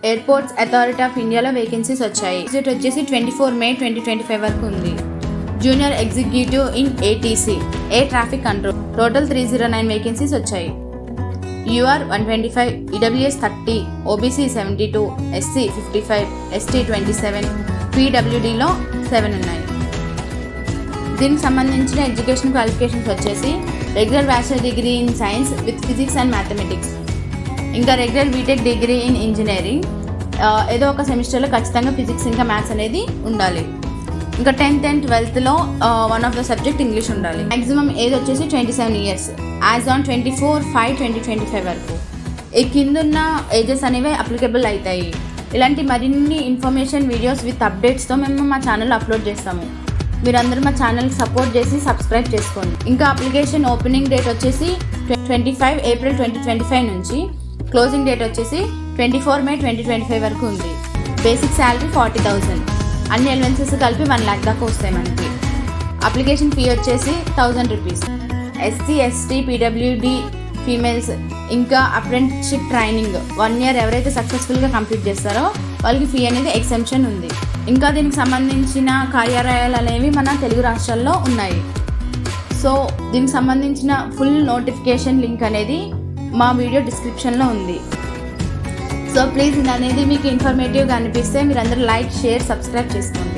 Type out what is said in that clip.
Airports authority of ఇండియాలో vacancies వచ్చాయి. Date వచ్చేసి 24 May 2025 వరకు ఉంది. Junior executive in ATC air traffic control total 309 vacancies వచ్చాయి. UR 125, EWS 30, OBC 72, SC 55, ST 27, పీడబ్ల్యూడీలో 7 ఉన్నాయి. దీనికి సంబంధించిన ఎడ్యుకేషన్ క్వాలిఫికేషన్స్ వచ్చేసి regular bachelor degree in science with physics and mathematics, ఇంకా regular BTech degree in engineering, ఏదో ఒక సెమిస్టర్లో ఖచ్చితంగా ఫిజిక్స్ ఇంకా మ్యాథ్స్ అనేది ఉండాలి. ఇంకా 10th and 12thలో one of the subject English ఉండాలి. మ్యాక్సిమం ఏజ్ వచ్చేసి 27 years యాజ్ ఆన్ 24/5/2025 వరకు. ఈ కిందున్న ఏజెస్ అనేవి అప్లికబుల్ అవుతాయి. ఇలాంటి మరిన్ని ఇన్ఫర్మేషన్ వీడియోస్ విత్ అప్డేట్స్తో మేము మా ఛానల్లో అప్లోడ్ చేస్తాము. మీరందరూ మా ఛానల్కి సపోర్ట్ చేసి సబ్స్క్రైబ్ చేసుకోండి. ఇంకా అప్లికేషన్ ఓపెనింగ్ డేట్ వచ్చేసి 25 April 2025 నుంచి, క్లోజింగ్ డేట్ వచ్చేసి 24 May 2025 వరకు ఉంది. బేసిక్ శాలరీ 40,000, అన్ని ఎలివెన్సెస్ కలిపి 1 lakh దాకా వస్తాయి మనకి. అప్లికేషన్ ఫీ వచ్చేసి 1000 rupees. SC, ST, PWD females ఇంకా అప్రెంటిస్షిప్ ట్రైనింగ్ 1 year ఎవరైతే సక్సెస్ఫుల్గా కంప్లీట్ చేస్తారో వాళ్ళకి ఫీ అనేది ఎగ్జెంప్షన్ ఉంది. ఇంకా దీనికి సంబంధించిన కార్యాలయాలు అనేవి మన తెలుగు రాష్ట్రాల్లో ఉన్నాయి. సో దీనికి సంబంధించిన ఫుల్ నోటిఫికేషన్ లింక్ అనేది మా వీడియో డిస్క్రిప్షన్లో ఉంది. సో ప్లీజ్ ఇది అనేది మీకు ఇన్ఫర్మేటివ్గా అనిపిస్తే మీరందరూ లైక్, షేర్, సబ్స్క్రైబ్ చేసుకోండి.